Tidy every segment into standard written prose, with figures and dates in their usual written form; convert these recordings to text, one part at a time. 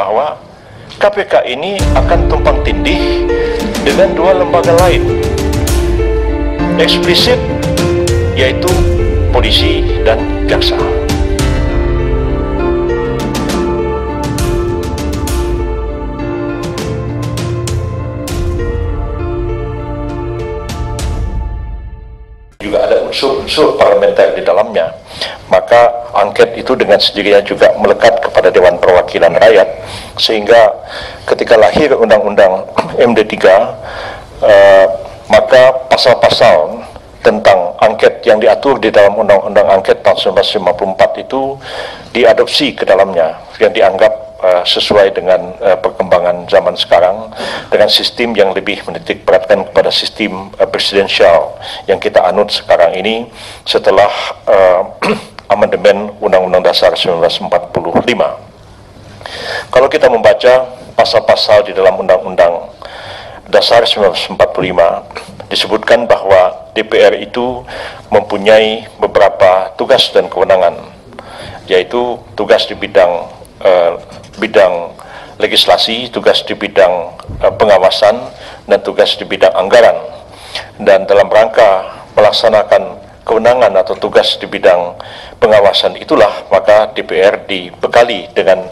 bahwa KPK ini akan tumpang tindih dengan dua lembaga lain, eksplisit, yaitu polisi dan jaksa. Juga ada unsur-unsur parlementer di dalamnya, maka angket itu dengan sendirinya juga melekat kepada Dewan Perwakilan Rakyat, sehingga ketika lahir Undang-Undang MD3, maka pasal-pasal tentang angket yang diatur di dalam Undang-Undang Angket tahun 1954 itu diadopsi ke dalamnya, yang dianggap sesuai dengan perkembangan zaman sekarang, dengan sistem yang lebih menitik beratkan kepada sistem presidensial yang kita anut sekarang ini setelah amandemen Undang-Undang Dasar 1945. Kalau kita membaca pasal-pasal di dalam Undang-Undang Dasar 1945, disebutkan bahwa DPR itu mempunyai beberapa tugas dan kewenangan, yaitu tugas di bidang legislasi, tugas di bidang pengawasan, dan tugas di bidang anggaran. Dan dalam rangka melaksanakan kewenangan atau tugas di bidang pengawasan itulah maka DPR dibekali dengan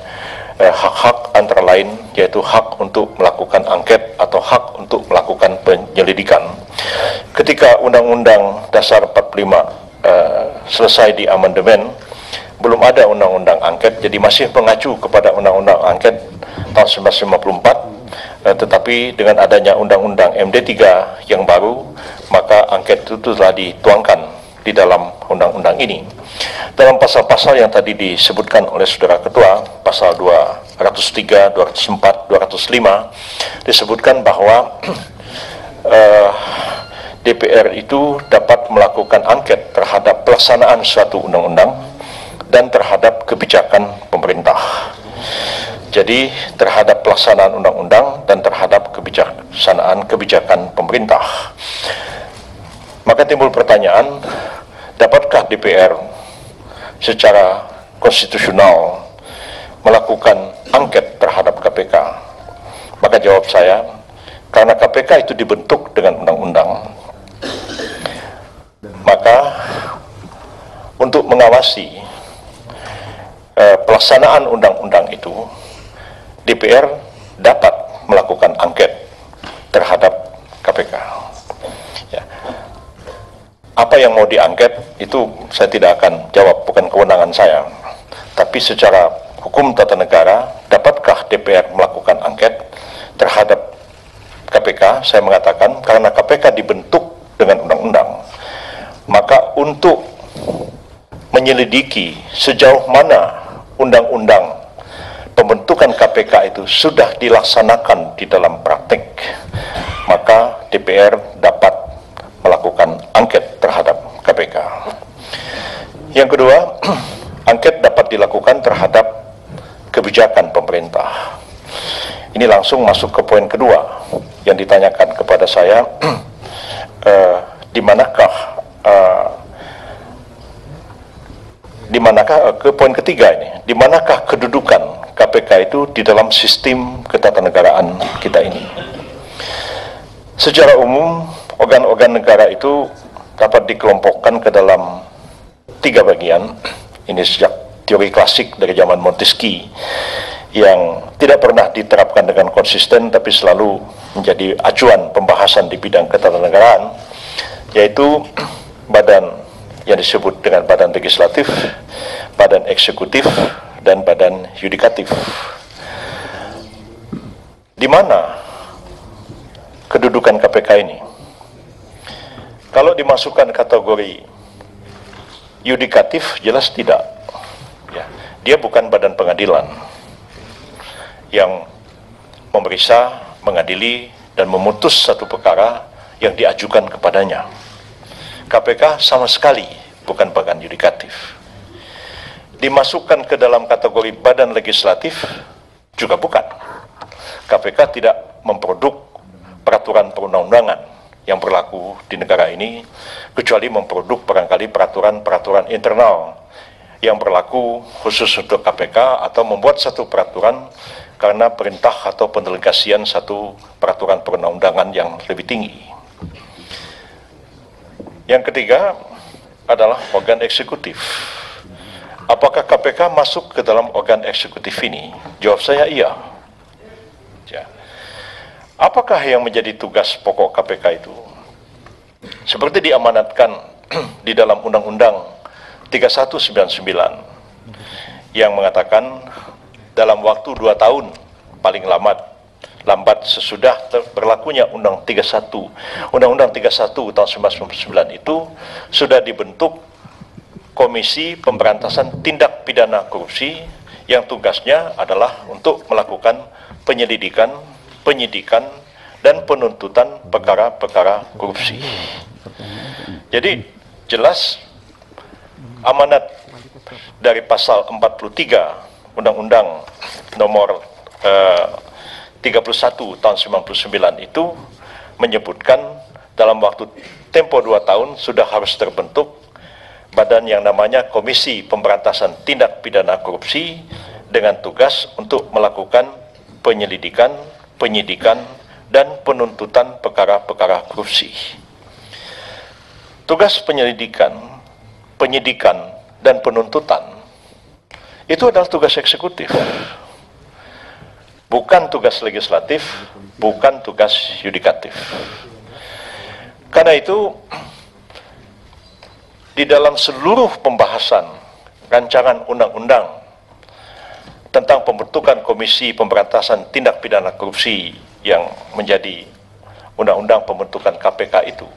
hak-hak antara lain, yaitu hak untuk melakukan angket atau hak untuk melakukan penyelidikan. Ketika Undang-Undang Dasar 45 selesai di amandemen, belum ada undang-undang angket, jadi masih mengacu kepada undang-undang angket tahun 1954, tetapi dengan adanya undang-undang MD3 yang baru, maka angket itu telah dituangkan di dalam undang-undang ini. Dalam pasal-pasal yang tadi disebutkan oleh Saudara Ketua, pasal 203, 204, 205, disebutkan bahwa DPR itu dapat melakukan angket terhadap pelaksanaan suatu undang-undang dan terhadap kebijakan pemerintah. Jadi terhadap pelaksanaan undang-undang dan terhadap kebijakan pemerintah. Maka timbul pertanyaan, dapatkah DPR secara konstitusional melakukan angket terhadap KPK? Maka jawab saya, karena KPK itu dibentuk dengan undang-undang, maka untuk mengawasi pelaksanaan undang-undang itu, DPR dapat melakukan angket terhadap KPK. Ya. Apa yang mau diangket itu saya tidak akan jawab, bukan kewenangan saya. Tapi secara hukum tata negara, dapatkah DPR melakukan angket terhadap KPK? Saya mengatakan karena KPK dibentuk dengan undang-undang, maka untuk menyelidiki sejauh mana undang-undang pembentukan KPK itu sudah dilaksanakan di dalam praktik, maka DPR dapat melakukan angket terhadap KPK. Yang kedua, angket dapat dilakukan terhadap kebijakan pemerintah. Ini langsung masuk ke poin kedua yang ditanyakan kepada saya, di manakah ke poin ketiga ini, di manakah kedudukan KPK itu di dalam sistem ketatanegaraan kita ini. Secara umum, organ-organ negara itu dapat dikelompokkan ke dalam 3 bagian. Ini sejak teori klasik dari zaman Montesquieu yang tidak pernah diterapkan dengan konsisten, tapi selalu menjadi acuan pembahasan di bidang ketatanegaraan, yaitu badan yang disebut dengan badan legislatif, badan eksekutif, dan badan yudikatif. Di mana kedudukan KPK ini? Kalau dimasukkan kategori yudikatif, jelas tidak. Ya, dia bukan badan pengadilan yang memeriksa, mengadili, dan memutus satu perkara yang diajukan kepadanya. KPK sama sekali bukan badan yudikatif. Dimasukkan ke dalam kategori badan legislatif juga bukan. KPK tidak memproduk peraturan perundang-undangan yang berlaku di negara ini, kecuali memproduk barangkali peraturan-peraturan internal yang berlaku khusus untuk KPK atau membuat satu peraturan karena perintah atau pendelegasian satu peraturan perundang-undangan yang lebih tinggi. Yang ketiga adalah organ eksekutif. Apakah KPK masuk ke dalam organ eksekutif ini? Jawab saya iya. Ya. Apakah yang menjadi tugas pokok KPK itu? Seperti diamanatkan di dalam Undang-Undang 3199 yang mengatakan dalam waktu 2 tahun paling lambat sesudah berlakunya Undang-Undang 31 tahun 1999 itu sudah dibentuk Komisi Pemberantasan Tindak Pidana Korupsi yang tugasnya adalah untuk melakukan penyelidikan, penyidikan, dan penuntutan perkara-perkara korupsi. Jadi jelas amanat dari pasal 43 Undang-Undang nomor 31 tahun 99 itu menyebutkan dalam waktu tempo 2 tahun sudah harus terbentuk badan yang namanya Komisi Pemberantasan Tindak Pidana Korupsi dengan tugas untuk melakukan penyelidikan, penyidikan, dan penuntutan perkara-perkara korupsi. Tugas penyelidikan, penyidikan, dan penuntutan itu adalah tugas eksekutif, bukan tugas legislatif, bukan tugas yudikatif. Karena itu di dalam seluruh pembahasan rancangan undang-undang tentang pembentukan Komisi Pemberantasan Tindak Pidana Korupsi yang menjadi undang-undang pembentukan KPK itu,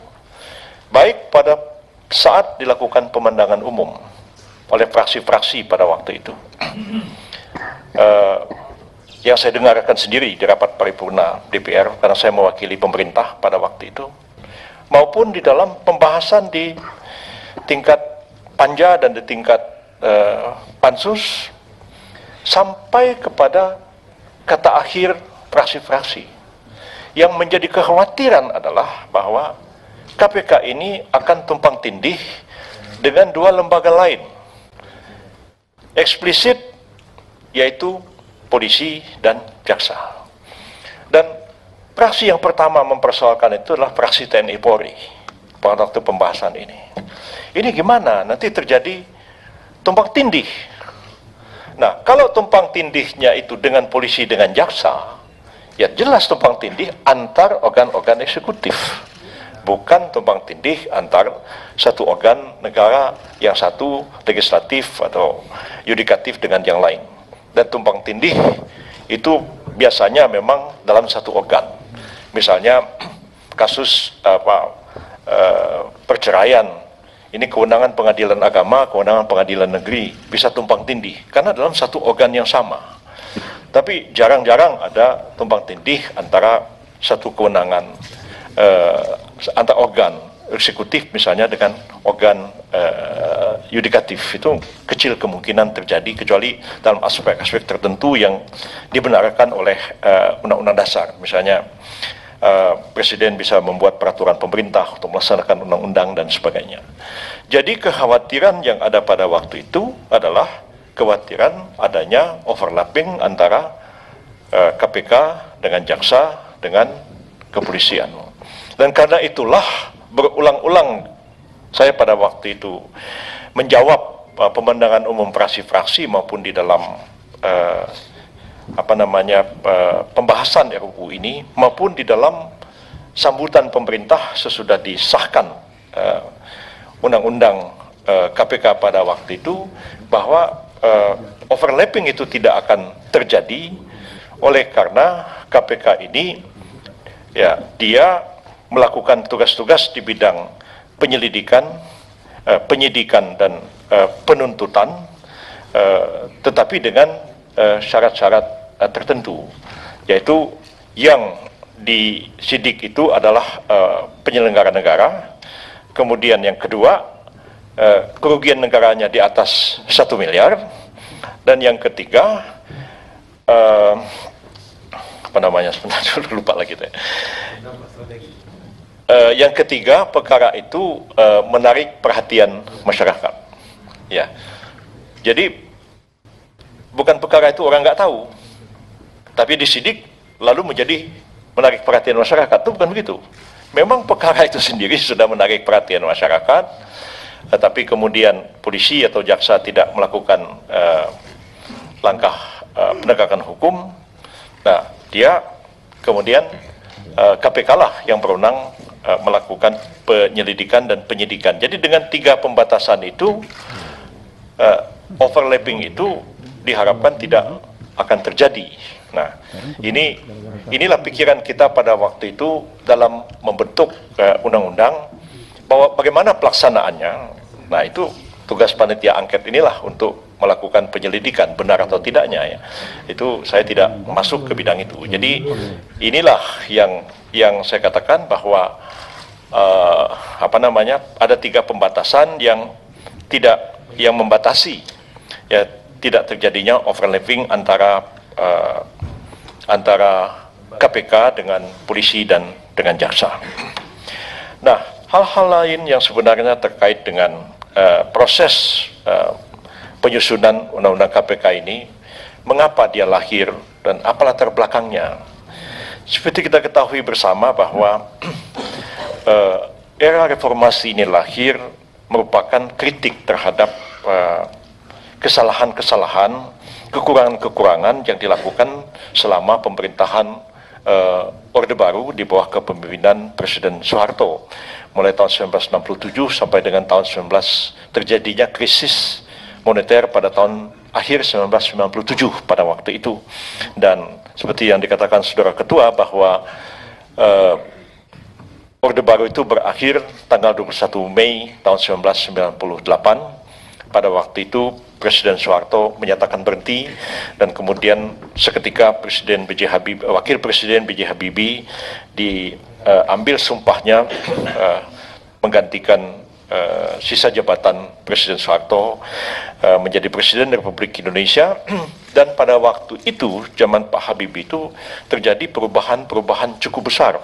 baik pada saat dilakukan pemandangan umum oleh fraksi-fraksi pada waktu itu, yang saya dengarkan sendiri di rapat paripurna DPR karena saya mewakili pemerintah pada waktu itu, maupun di dalam pembahasan di tingkat panja dan di tingkat pansus, sampai kepada kata akhir fraksi-fraksi. Yang menjadi kekhawatiran adalah bahwa KPK ini akan tumpang tindih dengan 2 lembaga lain, eksplisit, yaitu polisi dan jaksa. Dan fraksi yang pertama mempersoalkan itu adalah fraksi TNI Polri pada waktu pembahasan ini. Ini gimana? Nanti terjadi tumpang tindih. Nah, kalau tumpang tindihnya itu dengan polisi dengan jaksa, ya jelas tumpang tindih antar organ-organ eksekutif, bukan tumpang tindih antar satu organ negara yang satu legislatif atau yudikatif dengan yang lain. Dan tumpang tindih itu biasanya memang dalam satu organ. Misalnya kasus perceraian, ini kewenangan pengadilan agama, kewenangan pengadilan negeri, bisa tumpang tindih karena dalam satu organ yang sama. Tapi jarang-jarang ada tumpang tindih antara satu kewenangan antar organ eksekutif misalnya dengan organ yudikatif. Itu kecil kemungkinan terjadi kecuali dalam aspek-aspek tertentu yang dibenarkan oleh undang-undang dasar. Misalnya presiden bisa membuat peraturan pemerintah untuk melaksanakan undang-undang dan sebagainya. Jadi kekhawatiran yang ada pada waktu itu adalah kekhawatiran adanya overlapping antara KPK dengan jaksa dengan kepolisian. Dan karena itulah berulang-ulang saya pada waktu itu menjawab pemandangan umum fraksi-fraksi maupun di dalam pembahasan RUU ini maupun di dalam sambutan pemerintah sesudah disahkan undang-undang KPK pada waktu itu, bahwa overlapping itu tidak akan terjadi oleh karena KPK ini ya dia melakukan tugas-tugas di bidang penyelidikan, penyidikan dan penuntutan, tetapi dengan syarat-syarat tertentu, yaitu yang disidik itu adalah penyelenggara negara, kemudian yang kedua kerugian negaranya di atas 1 miliar, dan yang ketiga sebentar dulu lupa lagi deh. Yang ketiga, perkara itu menarik perhatian masyarakat. Ya, Jadi bukan perkara itu orang nggak tahu, tapi disidik lalu menjadi menarik perhatian masyarakat. Itu bukan begitu. Memang perkara itu sendiri sudah menarik perhatian masyarakat, tapi kemudian polisi atau jaksa tidak melakukan langkah penegakan hukum. Nah, dia kemudian KPK lah yang berwenang melakukan penyelidikan dan penyidikan. Jadi dengan 3 pembatasan itu, overlapping itu diharapkan tidak akan terjadi. Nah, inilah pikiran kita pada waktu itu dalam membentuk undang-undang, bahwa bagaimana pelaksanaannya. Nah, itu tugas panitia angket inilah untuk melakukan penyelidikan benar atau tidaknya ya. Itu saya tidak masuk ke bidang itu. Jadi inilah yang saya katakan bahwa ada 3 pembatasan yang membatasi ya tidak terjadinya overlapping antara KPK dengan polisi dan dengan jaksa. Nah, hal-hal lain yang sebenarnya terkait dengan proses penyusunan undang-undang KPK ini, mengapa dia lahir dan apa latar belakangnya. Seperti kita ketahui bersama bahwa era reformasi ini lahir merupakan kritik terhadap kesalahan-kesalahan, kekurangan-kekurangan yang dilakukan selama pemerintahan Orde Baru di bawah kepemimpinan Presiden Soeharto. Mulai tahun 1967 sampai dengan tahun 19 terjadinya krisis moneter pada tahun akhir 1997 pada waktu itu. Dan seperti yang dikatakan Saudara Ketua bahwa Orde Baru itu berakhir tanggal 21 Mei tahun 1998. Pada waktu itu Presiden Soeharto menyatakan berhenti, dan kemudian seketika Wakil Presiden B.J. Habibie diambil sumpahnya menggantikan sisa jabatan Presiden Soeharto menjadi Presiden Republik Indonesia. Dan pada waktu itu, zaman Pak Habibie itu terjadi perubahan-perubahan cukup besar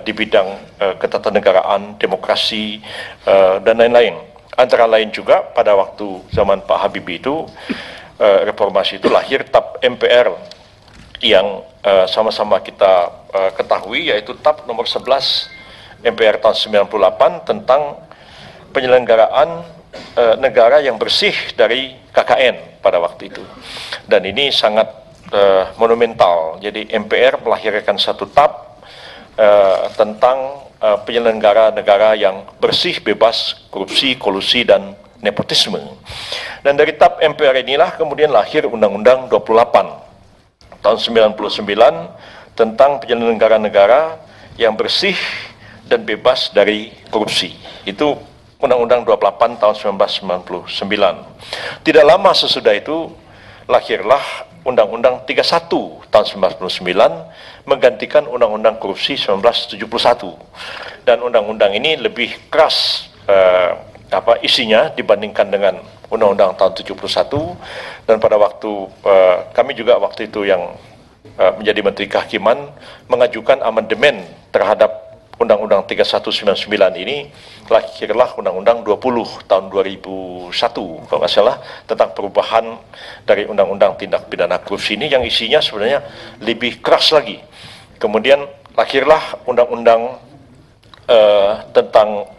di bidang ketatanegaraan, demokrasi, dan lain-lain. Antara lain juga pada waktu zaman Pak Habibie itu, reformasi itu lahir TAP MPR yang sama-sama kita ketahui, yaitu TAP nomor 11 MPR tahun 98 tentang penyelenggaraan negara yang bersih dari KKN pada waktu itu. Dan ini sangat monumental. Jadi MPR melahirkan satu TAP tentang penyelenggara negara yang bersih, bebas korupsi, kolusi, dan nepotisme. Dan dari TAP MPR inilah kemudian lahir Undang-Undang 28 tahun 99 tentang penyelenggara negara yang bersih dan bebas dari korupsi. Itu Undang-Undang 28 tahun 1999. Tidak lama sesudah itu lahirlah Undang-Undang 31 tahun 1999 menggantikan Undang-Undang Korupsi 1971. Dan undang-undang ini lebih keras isinya dibandingkan dengan Undang-Undang tahun 71. Dan pada waktu kami juga waktu itu yang menjadi Menteri Kehakiman mengajukan amandemen terhadap Undang-Undang 3199 ini, lahirlah Undang-Undang 20 tahun 2001 kalau nggak salah, tentang perubahan dari Undang-Undang Tindak Pidana Korupsi ini yang isinya sebenarnya lebih keras lagi. Kemudian lahirlah Undang-Undang tentang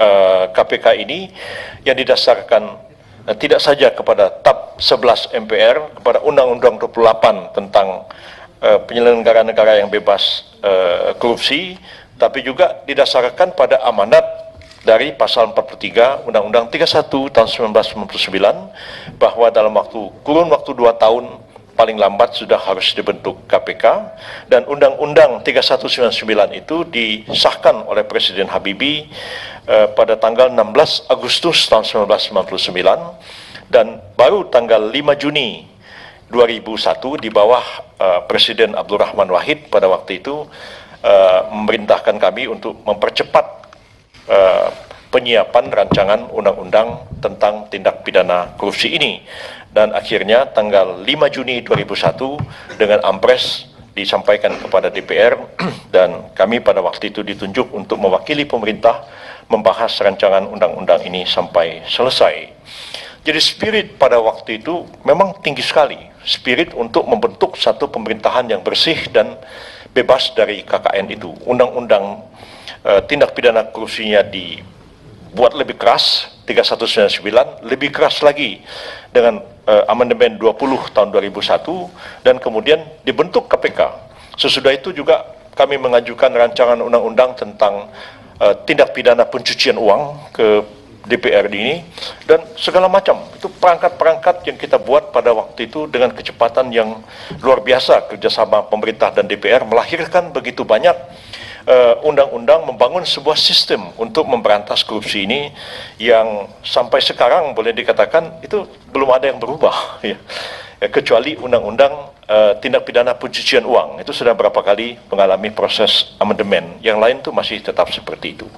KPK ini yang didasarkan tidak saja kepada TAP 11 MPR, kepada Undang-Undang 28 tentang penyelenggara negara yang bebas korupsi, tapi juga didasarkan pada amanat dari pasal 43 Undang-Undang 31 tahun 1999 bahwa dalam kurun waktu 2 tahun paling lambat sudah harus dibentuk KPK, dan Undang-Undang 3199 itu disahkan oleh Presiden Habibie pada tanggal 16 Agustus tahun 1999, dan baru tanggal 5 Juni 2001 di bawah Presiden Abdul Rahman Wahid pada waktu itu memerintahkan kami untuk mempercepat penyiapan rancangan undang-undang tentang tindak pidana korupsi ini. Dan akhirnya tanggal 5 Juni 2001 dengan ampres disampaikan kepada DPR dan kami pada waktu itu ditunjuk untuk mewakili pemerintah membahas rancangan undang-undang ini sampai selesai. Jadi spirit pada waktu itu memang tinggi sekali, spirit untuk membentuk satu pemerintahan yang bersih dan bebas dari KKN itu. Undang-undang tindak pidana korupsinya dibuat lebih keras, 3199, lebih keras lagi dengan amandemen 20 tahun 2001, dan kemudian dibentuk KPK. Sesudah itu juga kami mengajukan rancangan undang-undang tentang tindak pidana pencucian uang ke DPRD ini, dan segala macam. Itu perangkat-perangkat yang kita buat pada waktu itu dengan kecepatan yang luar biasa. Kerjasama pemerintah dan DPR melahirkan begitu banyak undang-undang, membangun sebuah sistem untuk memberantas korupsi ini yang sampai sekarang boleh dikatakan itu belum ada yang berubah, ya. Kecuali undang-undang tindak pidana pencucian uang, itu sudah berapa kali mengalami proses amandemen. Yang lain itu masih tetap seperti itu.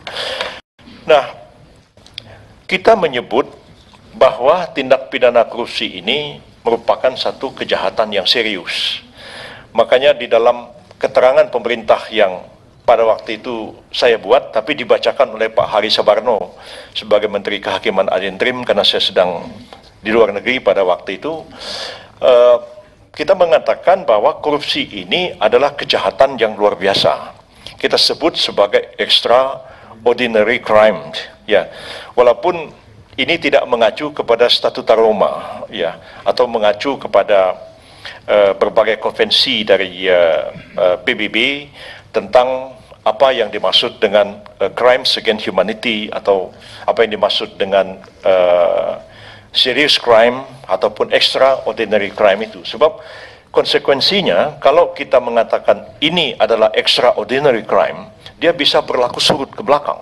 Nah, kita menyebut bahwa tindak pidana korupsi ini merupakan satu kejahatan yang serius. Makanya di dalam keterangan pemerintah yang pada waktu itu saya buat, tapi dibacakan oleh Pak Hari Sabarno sebagai Menteri Kehakiman ad interim, karena saya sedang di luar negeri pada waktu itu, kita mengatakan bahwa korupsi ini adalah kejahatan yang luar biasa. Kita sebut sebagai extraordinary crime, ya. Walaupun ini tidak mengacu kepada Statuta Roma, ya, atau mengacu kepada berbagai konvensi dari PBB tentang apa yang dimaksud dengan crimes against humanity, atau apa yang dimaksud dengan serious crime ataupun extraordinary crime itu. Sebab konsekuensinya kalau kita mengatakan ini adalah extraordinary crime, dia bisa berlaku surut ke belakang.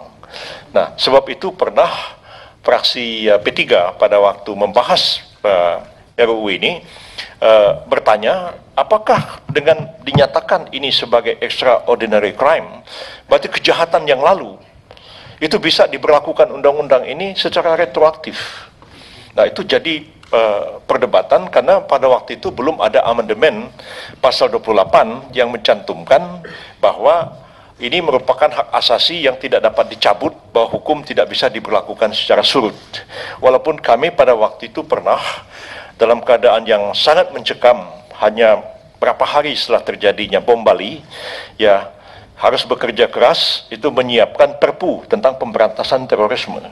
Nah, sebab itu pernah fraksi P3 pada waktu membahas RUU ini bertanya, apakah dengan dinyatakan ini sebagai extraordinary crime, berarti kejahatan yang lalu itu bisa diberlakukan undang-undang ini secara retroaktif. Nah, itu jadi perdebatan karena pada waktu itu belum ada amandemen pasal 28 yang mencantumkan bahwa ini merupakan hak asasi yang tidak dapat dicabut, bahwa hukum tidak bisa diberlakukan secara surut. Walaupun kami pada waktu itu pernah dalam keadaan yang sangat mencekam, hanya berapa hari setelah terjadinya bom Bali, ya, harus bekerja keras itu menyiapkan Perpu tentang pemberantasan terorisme.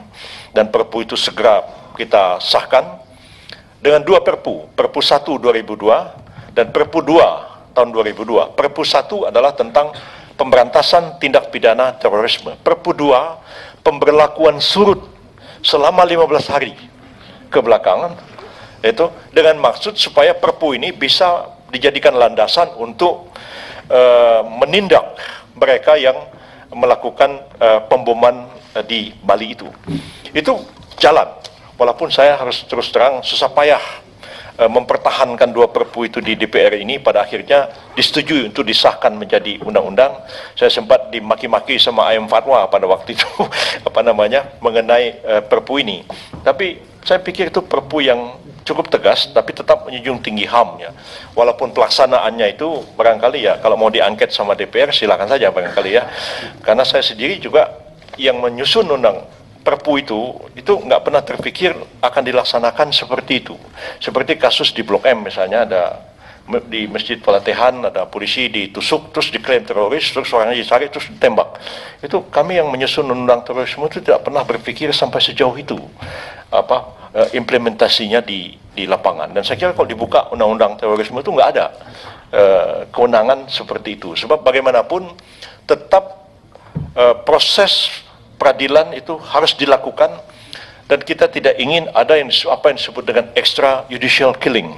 Dan Perpu itu segera kita sahkan dengan dua Perpu, Perpu 1 2002 dan Perpu 2 tahun 2002. Perpu 1 adalah tentang pemberantasan tindak pidana terorisme. Perpu 2, pemberlakuan surut selama 15 hari ke belakang, itu dengan maksud supaya Perpu ini bisa dijadikan landasan untuk menindak mereka yang melakukan pemboman di Bali itu. Itu jalan, walaupun saya harus terus terang susah payah mempertahankan dua Perpu itu di DPR ini, pada akhirnya disetujui untuk disahkan menjadi undang-undang. Saya sempat dimaki-maki sama Ayam Fatwa pada waktu itu mengenai Perpu ini. Tapi saya pikir itu Perpu yang cukup tegas, tapi tetap menjunjung tinggi HAM, ya. Walaupun pelaksanaannya itu barangkali, ya, kalau mau diangket sama DPR silakan saja barangkali, ya. Karena saya sendiri juga yang menyusun Perpu itu nggak pernah terpikir akan dilaksanakan seperti itu. Seperti kasus di Blok M misalnya, ada di Masjid Pelatehan ada polisi ditusuk, terus diklaim teroris, terus orangnya dicari, terus ditembak. Itu kami yang menyusun undang terorisme itu tidak pernah berpikir sampai sejauh itu implementasinya di lapangan. Dan saya kira kalau dibuka undang-undang terorisme itu nggak ada kewenangan seperti itu. Sebab bagaimanapun tetap proses peradilan itu harus dilakukan, dan kita tidak ingin ada apa yang disebut dengan extrajudicial killing.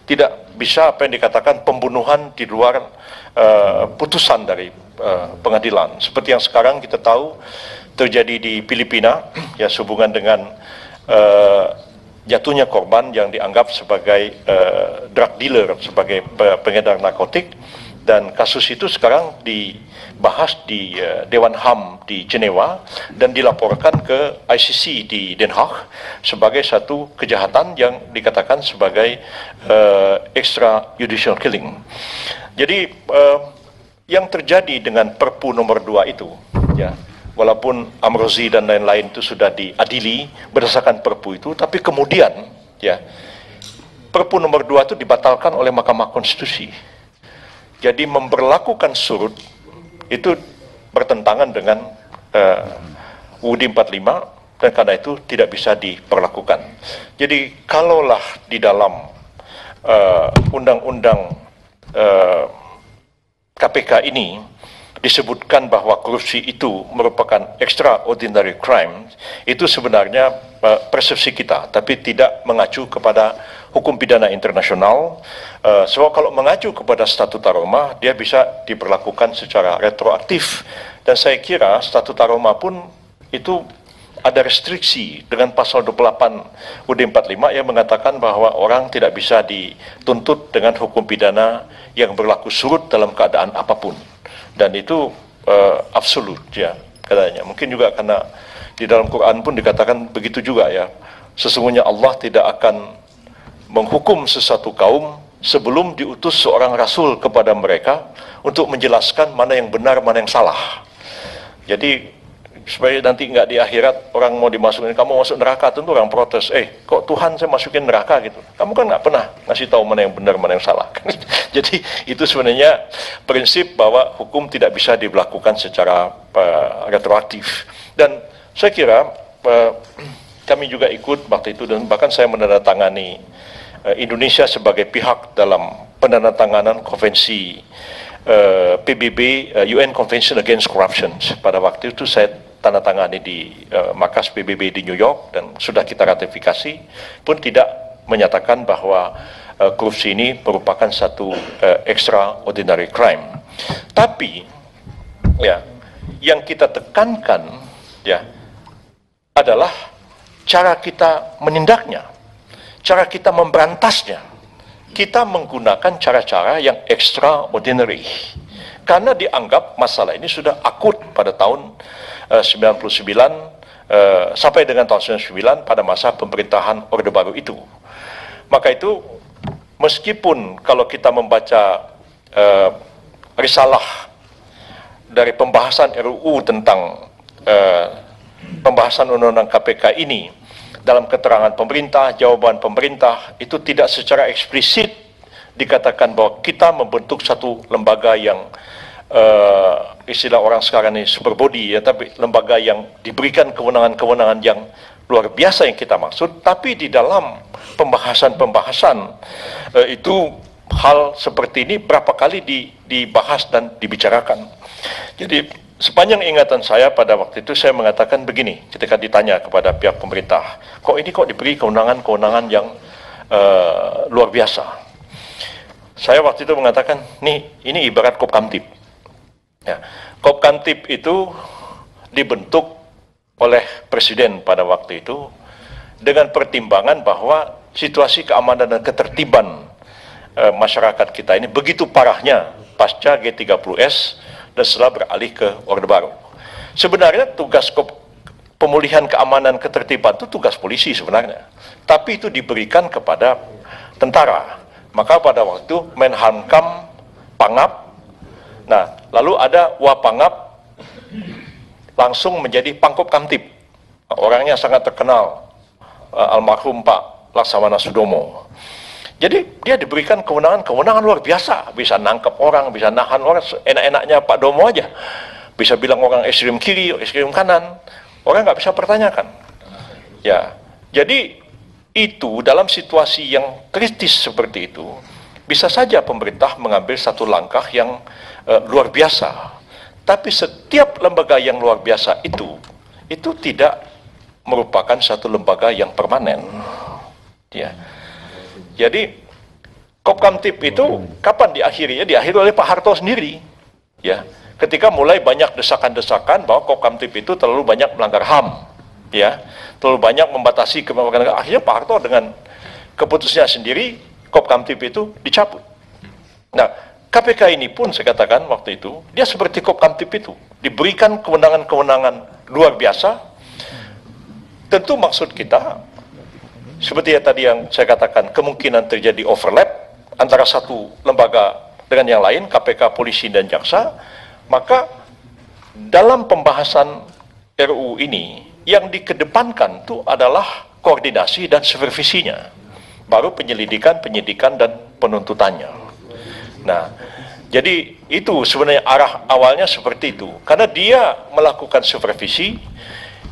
Tidak bisa apa yang dikatakan pembunuhan di luar putusan dari pengadilan. Seperti yang sekarang kita tahu terjadi di Filipina, ya, sehubungan dengan jatuhnya korban yang dianggap sebagai drug dealer, sebagai pengedar narkotik. Dan kasus itu sekarang dibahas di Dewan HAM di Jenewa dan dilaporkan ke ICC di Den Haag sebagai satu kejahatan yang dikatakan sebagai extrajudicial killing. Jadi yang terjadi dengan Perpu nomor 2 itu, ya, walaupun Amrozi dan lain-lain itu sudah diadili berdasarkan Perpu itu, tapi kemudian ya, Perpu nomor 2 itu dibatalkan oleh Mahkamah Konstitusi. Jadi memberlakukan surut itu bertentangan dengan UUD 45, dan karena itu tidak bisa diperlakukan. Jadi kalaulah di dalam undang-undang KPK ini disebutkan bahwa korupsi itu merupakan extraordinary crime, itu sebenarnya persepsi kita, tapi tidak mengacu kepada hukum pidana internasional. Sebab kalau mengacu kepada Statuta Roma, dia bisa diperlakukan secara retroaktif. Dan saya kira Statuta Roma pun itu ada restriksi dengan pasal 28 UUD 45 yang mengatakan bahwa orang tidak bisa dituntut dengan hukum pidana yang berlaku surut dalam keadaan apapun. Dan itu absolut, ya, katanya. Mungkin juga karena di dalam Quran pun dikatakan begitu juga, ya. Sesungguhnya Allah tidak akan menghukum sesuatu kaum sebelum diutus seorang rasul kepada mereka untuk menjelaskan mana yang benar, mana yang salah. Jadi supaya nanti nggak di akhirat orang mau dimasukin, kamu masuk neraka, tentu orang protes, kok Tuhan saya masukin neraka gitu, kamu kan nggak pernah ngasih tahu mana yang benar, mana yang salah. Jadi itu sebenarnya prinsip bahwa hukum tidak bisa diberlakukan secara retroaktif. Dan saya kira kami juga ikut waktu itu, dan bahkan saya menandatangani Indonesia sebagai pihak dalam penandatanganan konvensi PBB, UN Convention Against Corruption. Pada waktu itu saya tanda tangani di markas PBB di New York, dan sudah kita ratifikasi, pun tidak menyatakan bahwa korupsi ini merupakan satu extraordinary crime. Tapi ya, yang kita tekankan, ya, adalah cara kita menindaknya, cara kita memberantasnya. Kita menggunakan cara-cara yang extraordinary, karena dianggap masalah ini sudah akut pada tahun 99 sampai dengan tahun 99 pada masa pemerintahan Orde Baru itu. Maka itu, meskipun kalau kita membaca risalah dari pembahasan RUU tentang pembahasan undang-undang KPK ini, dalam keterangan pemerintah, jawaban pemerintah, itu tidak secara eksplisit dikatakan bahwa kita membentuk satu lembaga yang istilah orang sekarang ini super body, ya, tapi lembaga yang diberikan kewenangan-kewenangan yang luar biasa yang kita maksud. Tapi di dalam pembahasan-pembahasan itu hal seperti ini berapa kali dibahas dan dibicarakan. Jadi sepanjang ingatan saya pada waktu itu, saya mengatakan begini ketika ditanya kepada pihak pemerintah, kok diberi kewenangan-kewenangan yang luar biasa. Saya waktu itu mengatakan, ini ibarat Kopkamtib. Ya, Kopkamtib itu dibentuk oleh Presiden pada waktu itu dengan pertimbangan bahwa situasi keamanan dan ketertiban masyarakat kita ini begitu parahnya pasca G30S dan setelah beralih ke Orde Baru. Sebenarnya tugas pemulihan keamanan ketertiban itu tugas polisi sebenarnya, tapi itu diberikan kepada tentara. Maka pada waktu itu Menhankam, Pangap, nah lalu ada Wapangap langsung menjadi Pangkopkamtib. Orangnya sangat terkenal, almarhum Pak Laksamana Sudomo. Jadi dia diberikan kewenangan luar biasa, bisa nangkep orang, bisa nahan orang, enak-enaknya Pak Domo aja. Bisa bilang orang ekstrem kiri, ekstrem kanan, orang nggak bisa pertanyakan. Ya, jadi itu dalam situasi yang kritis seperti itu, bisa saja pemerintah mengambil satu langkah yang luar biasa. Tapi setiap lembaga yang luar biasa itu tidak merupakan satu lembaga yang permanen. Ya. Jadi Kopkamtib itu kapan diakhirinya? Diakhiri oleh Pak Harto sendiri. Ya, ketika mulai banyak desakan-desakan bahwa Kopkamtib itu terlalu banyak melanggar HAM, ya, terlalu banyak membatasi kemerdekaan negara. Akhirnya Pak Harto dengan keputusannya sendiri, Kopkamtib itu dicabut. Nah, KPK ini pun saya katakan waktu itu, dia seperti Kopkamtib itu, diberikan kewenangan-kewenangan luar biasa. Tentu maksud kita, seperti tadi yang saya katakan, kemungkinan terjadi overlap antara satu lembaga dengan yang lain, KPK, polisi, dan jaksa. Maka dalam pembahasan RUU ini, yang dikedepankan itu adalah koordinasi dan supervisinya. baru penyelidikan, penyidikan, dan penuntutannya. Nah, jadi itu sebenarnya arah awalnya seperti itu. Karena dia melakukan supervisi,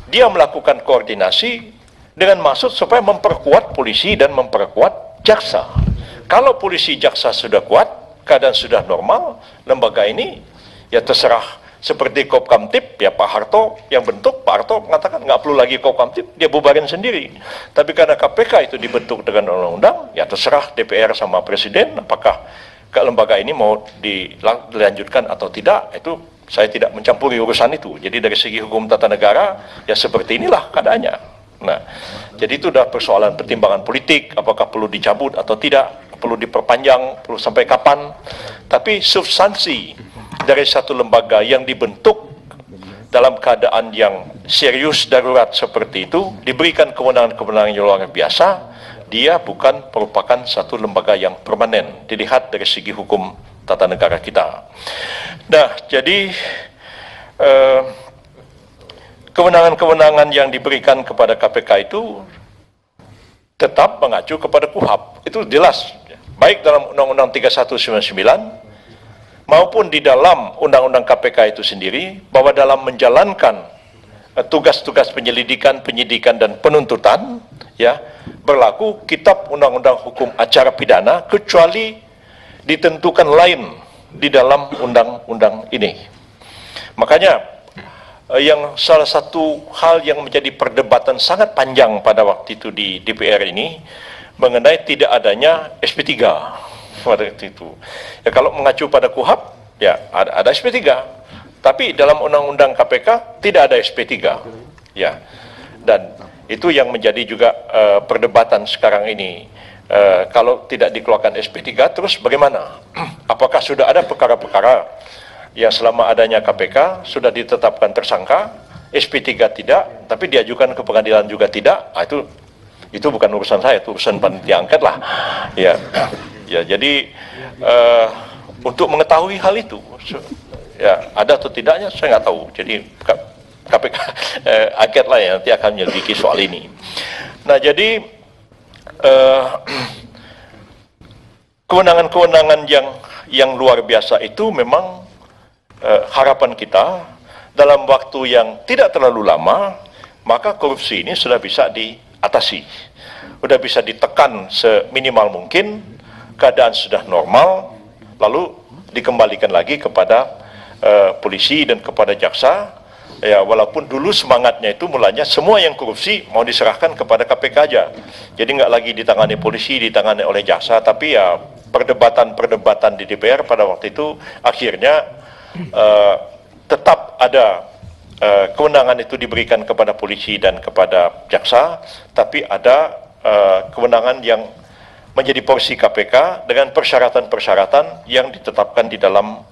dia melakukan koordinasi dengan maksud supaya memperkuat polisi dan memperkuat jaksa. Kalau polisi jaksa sudah kuat, keadaan sudah normal, lembaga ini ya terserah. Seperti Kopkamtib, ya Pak Harto yang bentuk, Pak Harto mengatakan nggak perlu lagi Kopkamtib, dia bubarin sendiri. Tapi karena KPK itu dibentuk dengan undang-undang, ya terserah DPR sama Presiden, apakah ke lembaga ini mau dilanjutkan atau tidak, itu saya tidak mencampuri urusan itu. Jadi dari segi hukum tata negara, ya seperti inilah keadaannya. Nah, jadi itu udah persoalan pertimbangan politik, apakah perlu dicabut atau tidak, perlu diperpanjang, perlu sampai kapan. Tapi substansi dari satu lembaga yang dibentuk dalam keadaan yang serius darurat seperti itu, diberikan kewenangan-kewenangan yang luar biasa, dia bukan merupakan satu lembaga yang permanen, dilihat dari segi hukum tata negara kita. Nah, jadi kewenangan-kewenangan yang diberikan kepada KPK itu tetap mengacu kepada KUHP. Itu jelas, baik dalam Undang-Undang 3199 maupun di dalam Undang-Undang KPK itu sendiri, bahwa dalam menjalankan tugas-tugas penyelidikan, penyidikan, dan penuntutan, ya berlaku Kitab Undang-Undang Hukum Acara Pidana, kecuali ditentukan lain di dalam undang-undang ini. Makanya yang salah satu hal yang menjadi perdebatan sangat panjang pada waktu itu di DPR ini mengenai tidak adanya SP3 pada waktu itu. Ya kalau mengacu pada KUHP, ya ada SP3. Tapi dalam Undang-Undang KPK tidak ada SP3. Ya. Dan itu yang menjadi juga perdebatan sekarang ini. Kalau tidak dikeluarkan SP3, terus bagaimana? Apakah sudah ada perkara-perkara yang selama adanya KPK sudah ditetapkan tersangka, SP3 tidak, tapi diajukan ke pengadilan juga tidak? Nah, itu bukan urusan saya, itu urusan panitia angket lah. Ya. Ya, jadi untuk mengetahui hal itu, ya ada atau tidaknya saya nggak tahu. Jadi KPK angket lah yang nanti akan menyelidiki soal ini. Nah, jadi kewenangan-kewenangan yang luar biasa itu memang harapan kita dalam waktu yang tidak terlalu lama, maka korupsi ini sudah bisa diatasi, sudah bisa ditekan seminimal mungkin. Keadaan sudah normal, lalu dikembalikan lagi kepada polisi dan kepada jaksa. Ya, walaupun dulu semangatnya itu mulanya semua yang korupsi mau diserahkan kepada KPK aja. Jadi nggak lagi ditangani polisi, ditangani oleh jaksa. Tapi ya perdebatan-perdebatan di DPR pada waktu itu akhirnya tetap ada kewenangan itu diberikan kepada polisi dan kepada jaksa, tapi ada kewenangan yang menjadi porsi KPK dengan persyaratan-persyaratan yang ditetapkan di dalam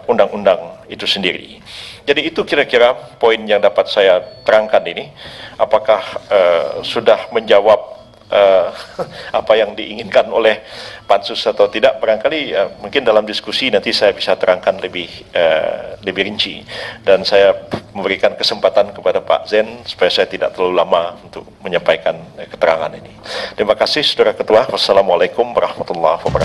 undang-undang itu sendiri. Jadi itu kira-kira poin yang dapat saya terangkan ini. Apakah sudah menjawab apa yang diinginkan oleh pansus atau tidak? Barangkali mungkin dalam diskusi nanti saya bisa terangkan lebih rinci, dan saya memberikan kesempatan kepada Pak Zen supaya saya tidak terlalu lama untuk menyampaikan keterangan ini. Terima kasih Saudara Ketua. Wassalamualaikum warahmatullahi wabarakatuh.